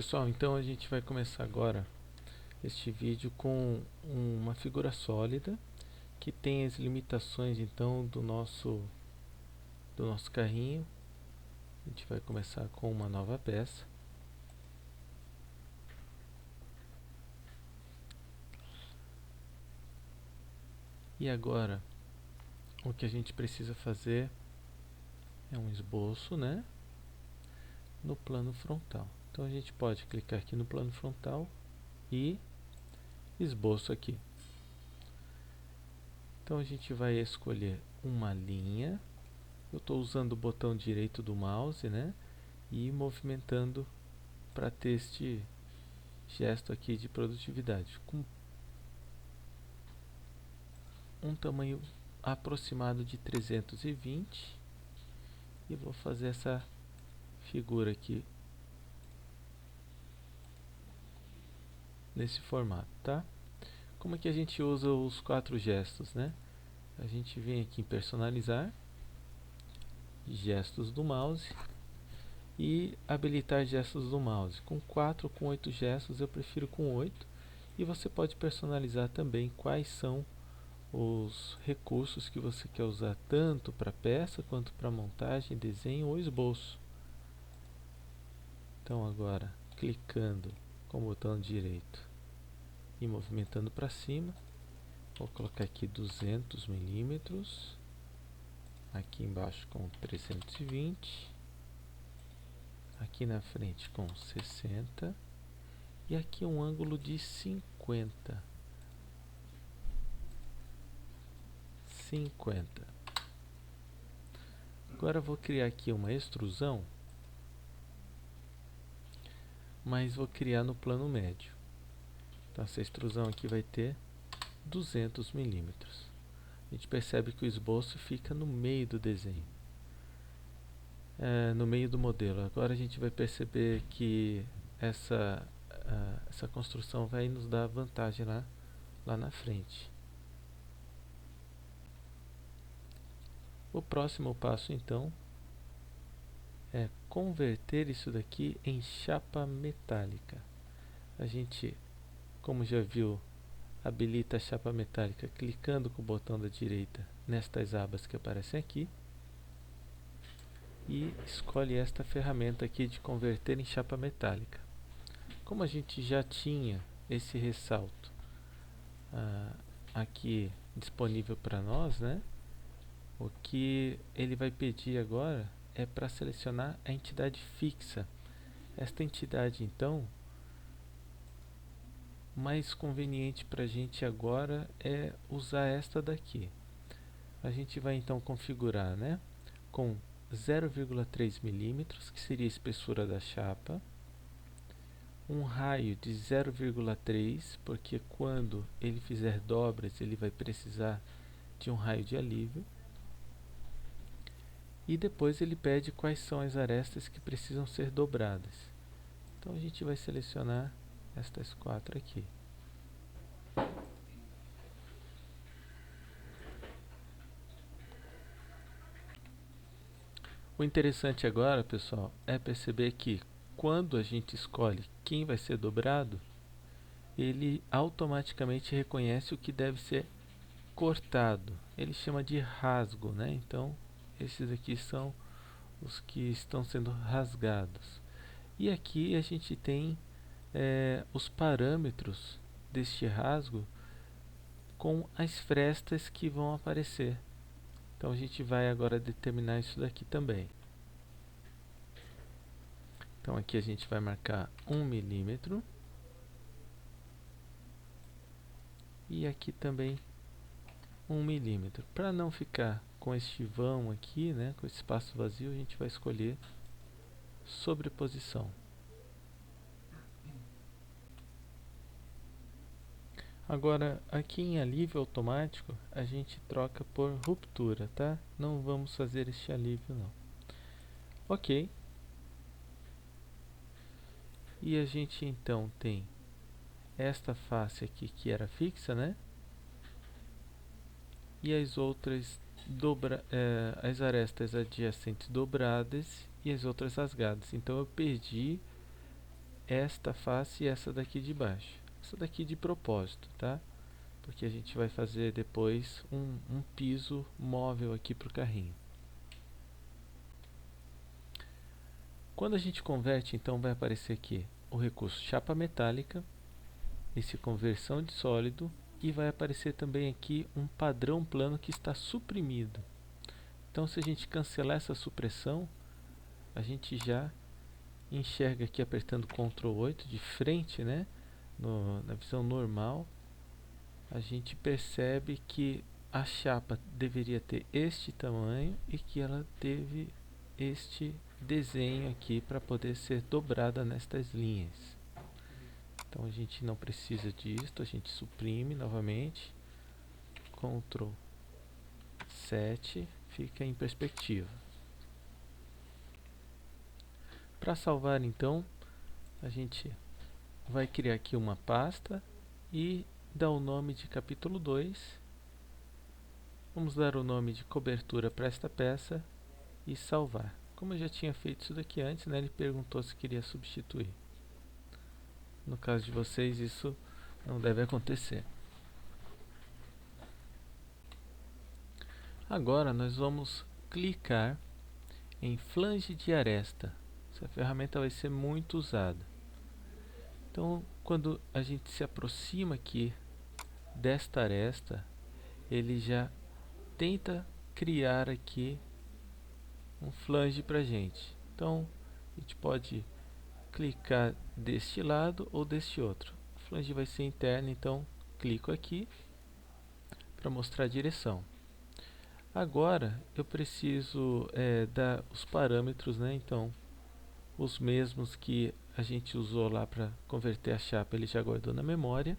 Pessoal, então a gente vai começar agora este vídeo com uma figura sólida que tem as limitações então do nosso carrinho. A gente vai começar com uma nova peça. E agora o que a gente precisa fazer é um esboço, né, no plano frontal. Então a gente pode clicar aqui no plano frontal e esboço aqui. Então a gente vai escolher uma linha. Eu estou usando o botão direito do mouse, né, e movimentando para ter este gesto aqui de produtividade com um tamanho aproximado de 320, e vou fazer essa figura aqui nesse formato, tá? Como é que a gente usa os 4 gestos, né? A gente vem aqui em personalizar, gestos do mouse, e habilitar gestos do mouse. Com 4 ou com 8 gestos, eu prefiro com 8. E você pode personalizar também quais são os recursos que você quer usar, tanto para peça quanto para montagem, desenho ou esboço. Então agora, clicando com o botão direito e movimentando para cima, vou colocar aqui 200 milímetros, aqui embaixo com 320, aqui na frente com 60 e aqui um ângulo de 50. Agora vou criar aqui uma extrusão, mas vou criar no plano médio. Então essa extrusão aqui vai ter 200 milímetros. A gente percebe que o esboço fica no meio do desenho, no meio do modelo. Agora a gente vai perceber que essa construção vai nos dar vantagem lá na frente. O próximo passo então é converter isso daqui em chapa metálica. A gente, como já viu, habilita a chapa metálica clicando com o botão da direita nestas abas que aparecem aqui e escolhe esta ferramenta aqui de converter em chapa metálica. Como a gente já tinha esse ressalto aqui disponível para nós, né, o que ele vai pedir agora é para selecionar a entidade fixa. Esta entidade então, mais conveniente para a gente agora é usar esta daqui. A gente vai então configurar, né, com 0,3 milímetros, que seria a espessura da chapa, um raio de 0,3, porque quando ele fizer dobras ele vai precisar de um raio de alívio, e depois ele pede quais são as arestas que precisam ser dobradas. Então a gente vai selecionar estas 4 aqui. O interessante agora, pessoal, é perceber que quando a gente escolhe quem vai ser dobrado, ele automaticamente reconhece o que deve ser cortado. Ele chama de rasgo, né? Então, esses aqui são os que estão sendo rasgados. E aqui a gente tem os parâmetros deste rasgo com as frestas que vão aparecer. Então a gente vai agora determinar isso daqui também. Então aqui a gente vai marcar 1 milímetro. E aqui também 1 milímetro. Para não ficar com este vão aqui, né, com esse espaço vazio, a gente vai escolher sobreposição. Agora, aqui em alívio automático, a gente troca por ruptura, tá? Não vamos fazer este alívio, não. Ok. E a gente então tem esta face aqui que era fixa, né? E as outras as arestas adjacentes dobradas e as outras rasgadas. Então eu perdi esta face e essa daqui de baixo. Essa daqui de propósito, tá? Porque a gente vai fazer depois um piso móvel aqui para o carrinho. Quando a gente converte, então vai aparecer aqui o recurso chapa metálica, esse conversão de sólido, e vai aparecer também aqui um padrão plano que está suprimido. Então, se a gente cancelar essa supressão, a gente já enxerga aqui apertando Ctrl 8 de frente, né? Na visão normal, a gente percebe que a chapa deveria ter este tamanho e que ela teve este desenho aqui para poder ser dobrada nestas linhas. Então a gente não precisa disto, a gente suprime novamente, Ctrl 7, fica em perspectiva. Para salvar, então, a gente vai criar aqui uma pasta e dar o nome de capítulo 2. Vamos dar o nome de cobertura para esta peça e salvar. Como eu já tinha feito isso daqui antes, né, ele perguntou se queria substituir. No caso de vocês, isso não deve acontecer. Agora nós vamos clicar em flange de aresta. Essa ferramenta vai ser muito usada. Então, quando a gente se aproxima aqui desta aresta, ele já tenta criar aqui um flange para a gente. Então, a gente pode clicar deste lado ou deste outro. A flange vai ser interna, então clico aqui para mostrar a direção. Agora eu preciso dar os parâmetros, né? Então, os mesmos que a gente usou lá para converter a chapa, ele já guardou na memória.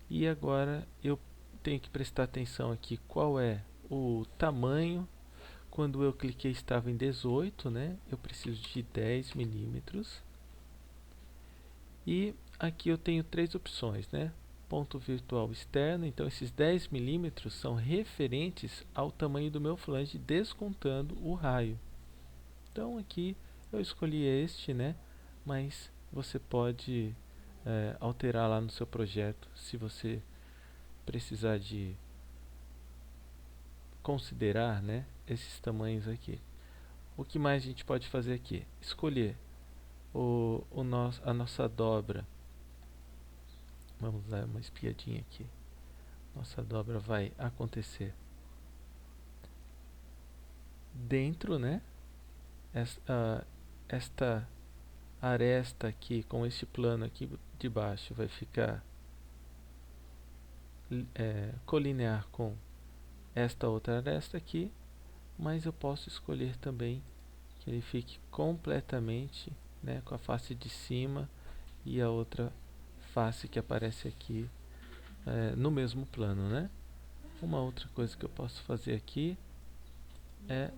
E agora eu tenho que prestar atenção aqui qual é o tamanho. Quando eu cliquei estava em 18, né? Eu preciso de 10 milímetros. E aqui eu tenho três opções, né? Ponto virtual externo, então esses 10 milímetros são referentes ao tamanho do meu flange, descontando o raio. Então aqui eu escolhi este, né? Mas você pode alterar lá no seu projeto, se você precisar de considerar, né, esses tamanhos aqui. O que mais a gente pode fazer aqui? Escolher a nossa dobra. Vamos dar uma espiadinha aqui. Nossa dobra vai acontecer dentro, né? Esta aresta aqui com este plano aqui de baixo vai ficar colinear com esta outra aresta aqui, mas eu posso escolher também que ele fique completamente, né, com a face de cima e a outra face que aparece aqui no mesmo plano, né? Uma outra coisa que eu posso fazer aqui é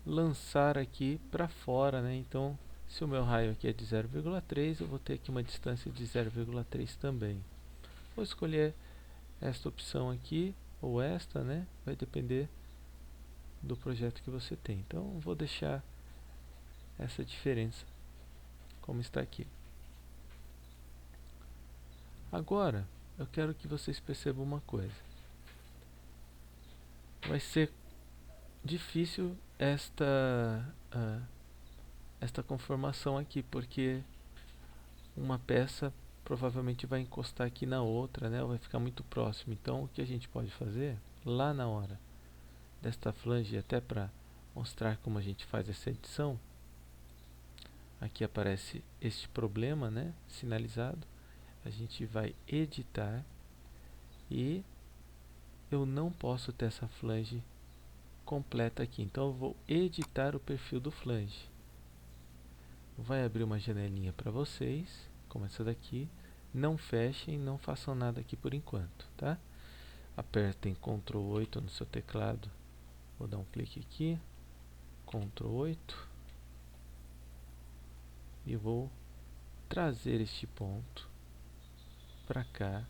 lançar aqui para fora, né? Então, se o meu raio aqui é de 0,3, eu vou ter aqui uma distância de 0,3 também. Vou escolher esta opção aqui ou esta, né? Vai depender do projeto que você tem. Então, vou deixar essa diferença como está aqui. Agora, eu quero que vocês percebam uma coisa. Vai ser difícil esta conformação aqui, porque uma peça provavelmente vai encostar aqui na outra, né? Ou vai ficar muito próximo. Então, o que a gente pode fazer lá na hora desta flange, até para mostrar como a gente faz essa edição, aqui aparece este problema, né, sinalizado. A gente vai editar e eu não posso ter essa flange completa aqui, então eu vou editar o perfil do flange. Vai abrir uma janelinha para vocês, como essa daqui. Não fechem, não façam nada aqui por enquanto, tá? Apertem Ctrl 8 no seu teclado. Vou dar um clique aqui, Ctrl 8, e vou trazer este ponto para cá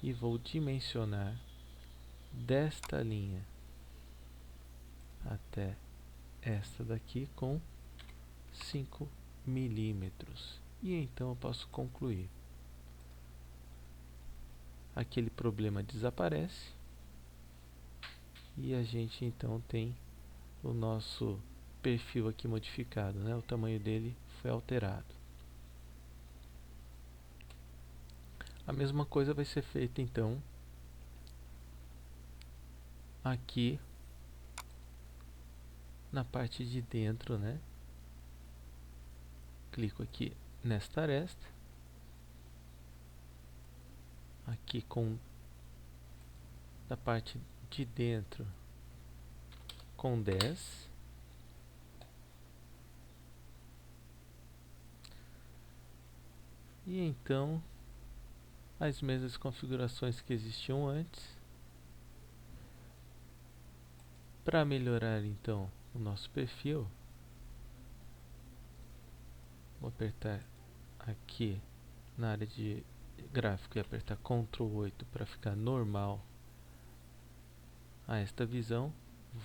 e vou dimensionar desta linha até esta daqui com 5 milímetros. E então eu posso concluir. Aquele problema desaparece e a gente então tem o nosso perfil aqui modificado, né? O tamanho dele foi alterado. A mesma coisa vai ser feita então aqui na parte de dentro, né? Clico aqui nesta aresta, aqui com da parte de dentro com 10, e então as mesmas configurações que existiam antes. Para melhorar então o nosso perfil, vou apertar aqui na área de gráfico e apertar Ctrl 8 para ficar normal a esta visão.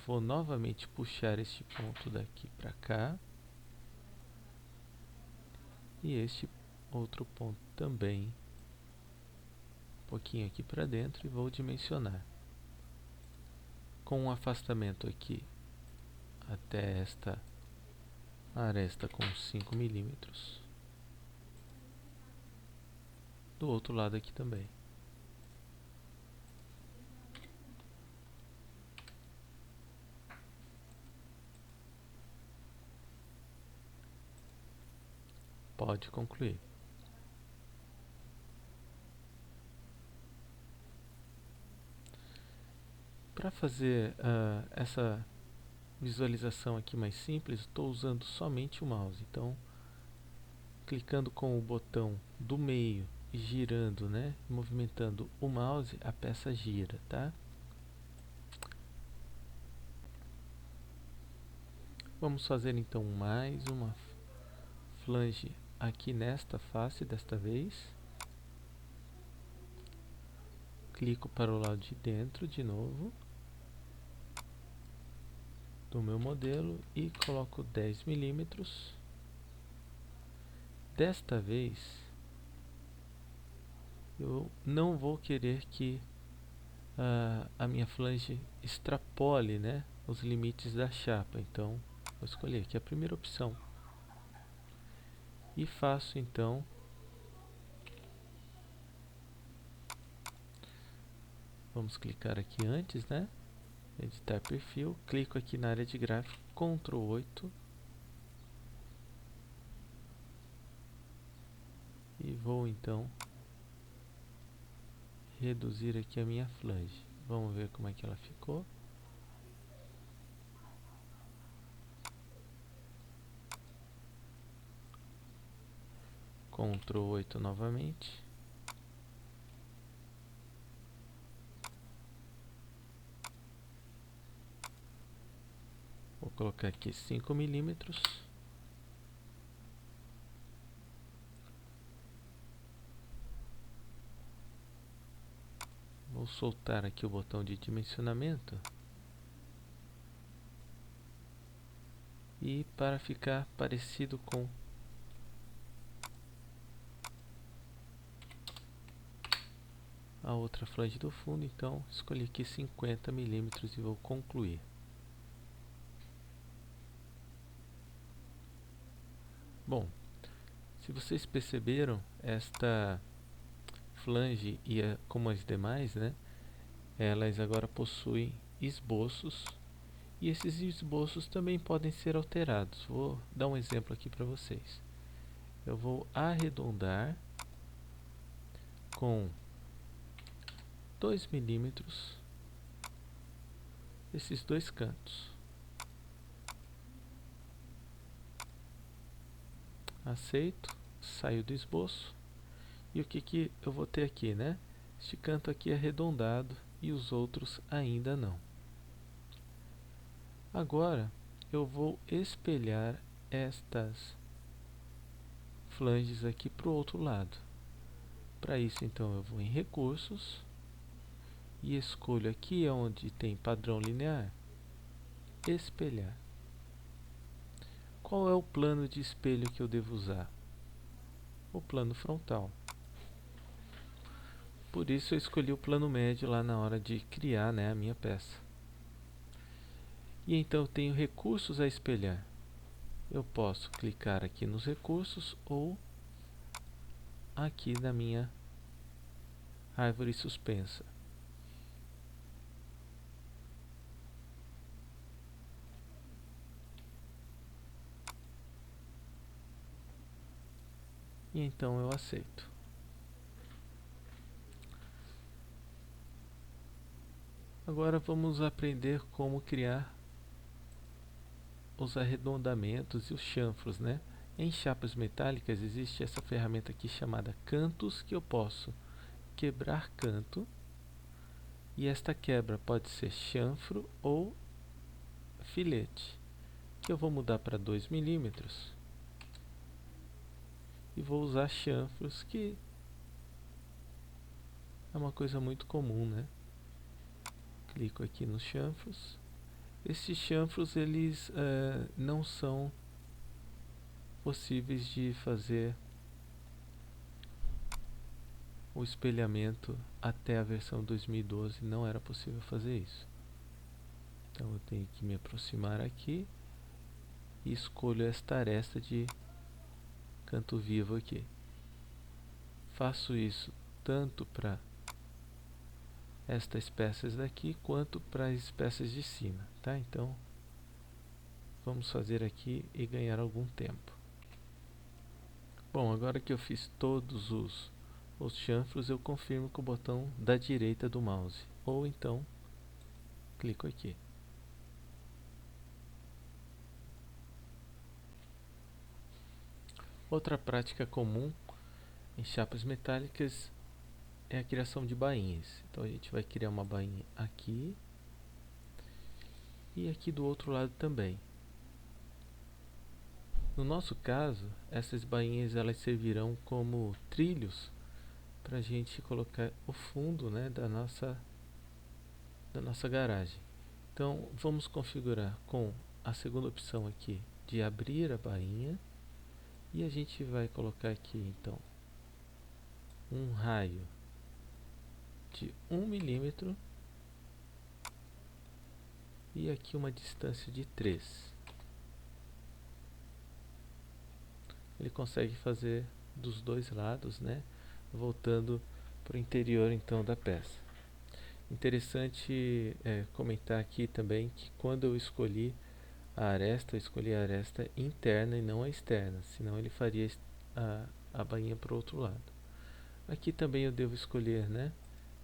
Vou novamente puxar este ponto daqui para cá e este outro ponto também um pouquinho aqui para dentro, e vou dimensionar com um afastamento aqui até esta aresta com 5 milímetros. Do outro lado aqui também. Pode concluir. Para fazer essa visualização aqui mais simples, estou usando somente o mouse. Então, clicando com o botão do meio e girando, né, movimentando o mouse, a peça gira, tá? Vamos fazer então mais uma flange aqui nesta face desta vez. Clico para o lado de dentro de novo do meu modelo e coloco 10 milímetros. Desta vez eu não vou querer que a minha flange extrapole, né, os limites da chapa. Então vou escolher aqui a primeira opção e faço então vamos clicar aqui antes, né, editar perfil, clico aqui na área de gráfico, Ctrl 8 e vou então reduzir aqui a minha flange. Vamos ver como é que ela ficou. Ctrl 8 novamente. Vou colocar aqui 5 milímetros. Vou soltar aqui o botão de dimensionamento. E para ficar parecido com a outra flange do fundo, então escolhi aqui 50 milímetros e vou concluir. Bom, se vocês perceberam, esta flange como as demais, né, elas agora possuem esboços, e esses esboços também podem ser alterados. Vou dar um exemplo aqui para vocês. Eu vou arredondar com 2 milímetros esses dois cantos. Aceito, saio do esboço. E o que eu vou ter aqui, né? Este canto aqui arredondado e os outros ainda não. Agora eu vou espelhar estas flanges aqui para o outro lado. Para isso então eu vou em recursos e escolho aqui onde tem padrão linear, espelhar. Qual é o plano de espelho que eu devo usar? O plano frontal. Por isso eu escolhi o plano médio lá na hora de criar, né, a minha peça. E então eu tenho recursos a espelhar. Eu posso clicar aqui nos recursos ou aqui na minha árvore suspensa. E então eu aceito. Agora vamos aprender como criar os arredondamentos e os chanfros, né? Em chapas metálicas existe essa ferramenta aqui chamada cantos, que eu posso quebrar canto, e esta quebra pode ser chanfro ou filete, que eu vou mudar para 2 milímetros e vou usar chanfros, que é uma coisa muito comum, né? Clico aqui nos chanfros. Esses chanfros eles não são possíveis de fazer o espelhamento até a versão 2012, não era possível fazer isso. Então eu tenho que me aproximar aqui e escolho esta aresta de canto vivo aqui. Faço isso tanto para estas peças daqui quanto para as peças de cima, tá? Então vamos fazer aqui e ganhar algum tempo. Bom, agora que eu fiz todos os chanfros, eu confirmo com o botão da direita do mouse, ou então clico aqui. Outra prática comum em chapas metálicas é a criação de bainhas. Então a gente vai criar uma bainha aqui e aqui do outro lado também. No nosso caso, essas bainhas elas servirão como trilhos para a gente colocar o fundo, né, da nossa garagem. Então vamos configurar com a segunda opção aqui de abrir a bainha, e a gente vai colocar aqui então um raio de 1 milímetro e aqui uma distância de 3. Ele consegue fazer dos dois lados, né, voltando para o interior então da peça. Interessante comentar aqui também que quando eu escolhi a aresta, eu escolhi a aresta interna e não a externa, senão ele faria a bainha para o outro lado. Aqui também eu devo escolher, né,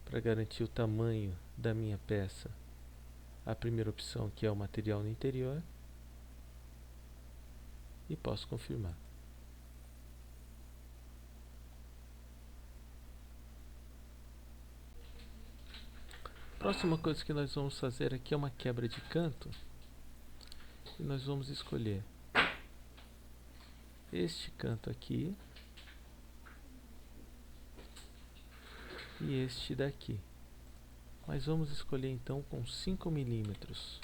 para garantir o tamanho da minha peça, a primeira opção, que é o material no interior, e posso confirmar. Próxima coisa que nós vamos fazer aqui é uma quebra de canto, e nós vamos escolher este canto aqui e este daqui, mas vamos escolher então com 5 milímetros.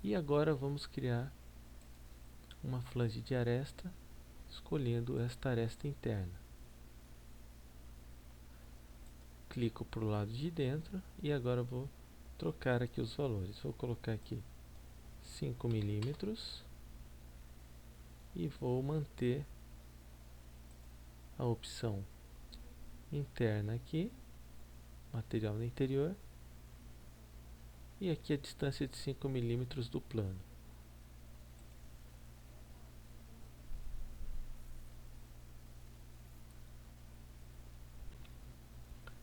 E agora vamos criar uma flange de aresta, escolhendo esta aresta interna. Clico para o lado de dentro e agora vou trocar aqui os valores. Vou colocar aqui 5 milímetros e vou manter a opção interna aqui, material no interior, e aqui a distância de 5 milímetros do plano.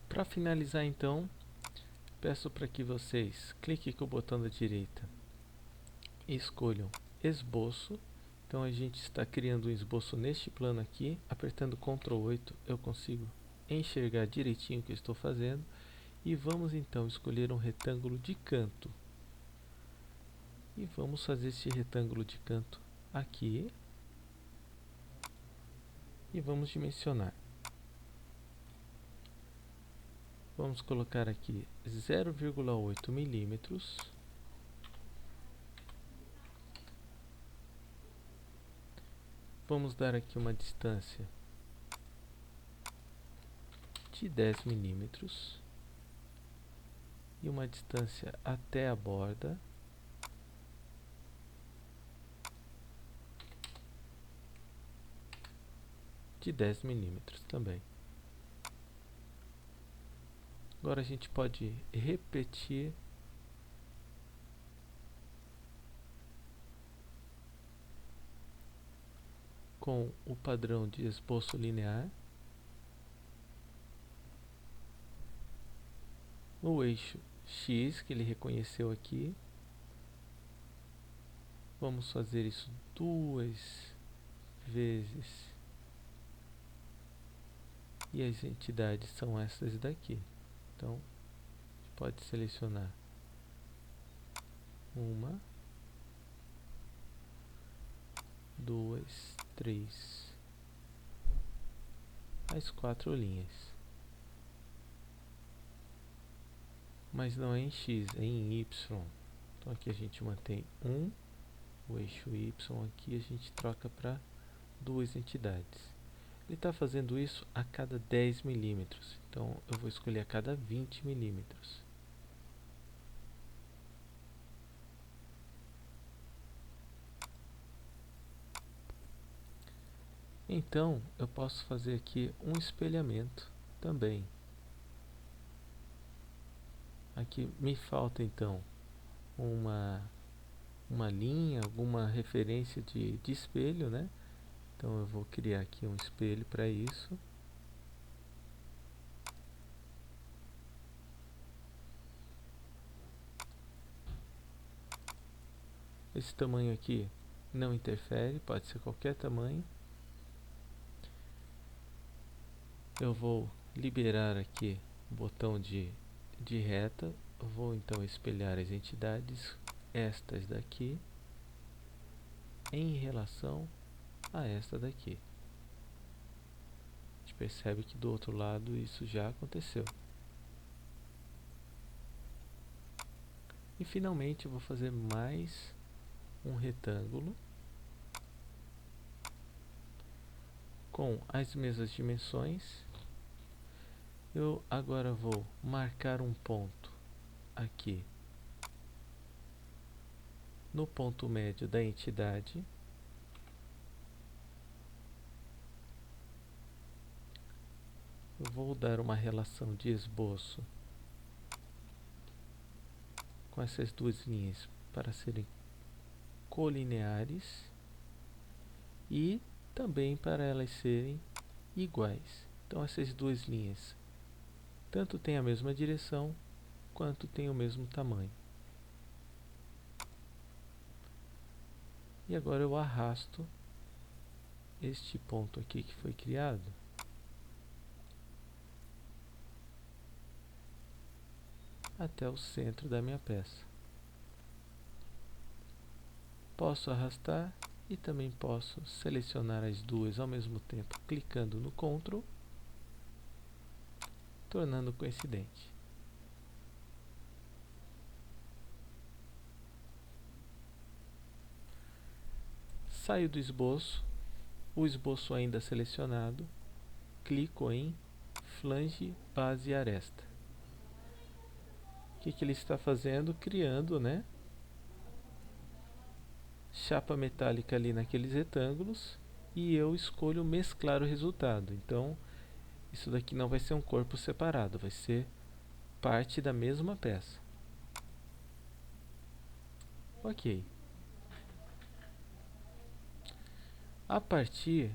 Para finalizar então, peço para que vocês cliquem com o botão da direita e escolham esboço. Então a gente está criando um esboço neste plano aqui. Apertando Ctrl 8 eu consigo enxergar direitinho o que eu estou fazendo. E vamos então escolher um retângulo de canto. E vamos fazer esse retângulo de canto aqui. E vamos dimensionar. Vamos colocar aqui 0,8 milímetros. Vamos dar aqui uma distância de 10 milímetros e uma distância até a borda de 10 milímetros também. Agora a gente pode repetir com o padrão de esboço linear. O eixo X que ele reconheceu aqui. Vamos fazer isso 2 vezes. E as entidades são essas daqui. Então, pode selecionar uma, 2, 3, as 4 linhas. Mas não é em X, é em Y. Então aqui a gente mantém 1, o eixo Y aqui a gente troca para 2 entidades. Ele está fazendo isso a cada 10 milímetros, então eu vou escolher a cada 20 milímetros. Então eu posso fazer aqui um espelhamento também. Aqui me falta então uma linha, alguma referência de espelho, né? Então eu vou criar aqui um espelho para isso. Esse tamanho aqui não interfere, pode ser qualquer tamanho. Eu vou liberar aqui o botão de reta. Eu vou então espelhar as entidades, estas daqui, em relação a esta daqui. A gente percebe que do outro lado isso já aconteceu. E finalmente eu vou fazer mais um retângulo com as mesmas dimensões. Eu agora vou marcar um ponto aqui no ponto médio da entidade. Eu vou dar uma relação de esboço com essas duas linhas para serem colineares e também para elas serem iguais. Então essas duas linhas tanto têm a mesma direção quanto têm o mesmo tamanho. E agora eu arrasto este ponto aqui que foi criado até o centro da minha peça. Posso arrastar e também posso selecionar as duas ao mesmo tempo, clicando no Ctrl, tornando coincidente. Saio do esboço, o esboço ainda selecionado, clico em flange, base e aresta. O que ele está fazendo? Criando, né, chapa metálica ali naqueles retângulos, e eu escolho mesclar o resultado. Então isso daqui não vai ser um corpo separado, vai ser parte da mesma peça. Ok. A partir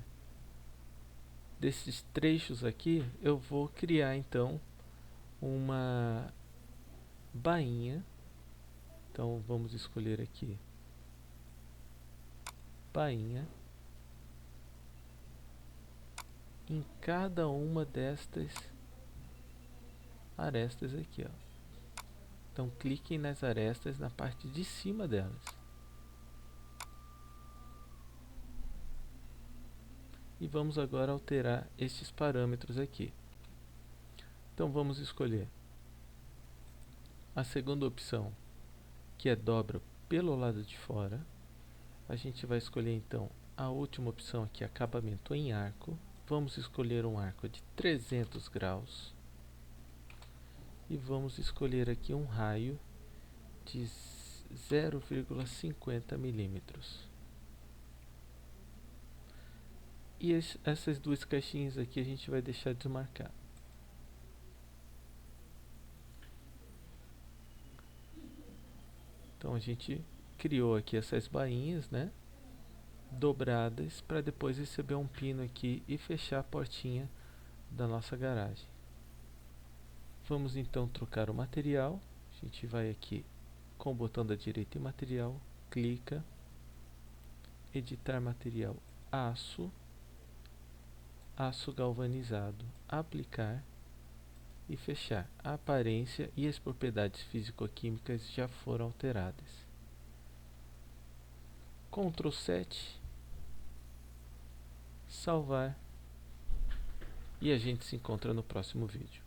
desses trechos aqui, eu vou criar então uma bainha. Então vamos escolher aqui bainha em cada uma destas arestas aqui, ó. Então cliquem nas arestas na parte de cima delas. E vamos agora alterar estes parâmetros aqui. Então vamos escolher a segunda opção, que é dobra pelo lado de fora. A gente vai escolher então a última opção aqui, acabamento em arco. Vamos escolher um arco de 300 graus. E vamos escolher aqui um raio de 0,50 milímetros. E essas duas caixinhas aqui a gente vai deixar desmarcar. Então a gente criou aqui essas bainhas, né, dobradas, para depois receber um pino aqui e fechar a portinha da nossa garagem. Vamos então trocar o material. A gente vai aqui com o botão da direita em material, clica, editar material, aço, aço galvanizado, aplicar e fechar. A aparência e as propriedades físico-químicas já foram alteradas. Ctrl 7, salvar, e a gente se encontra no próximo vídeo.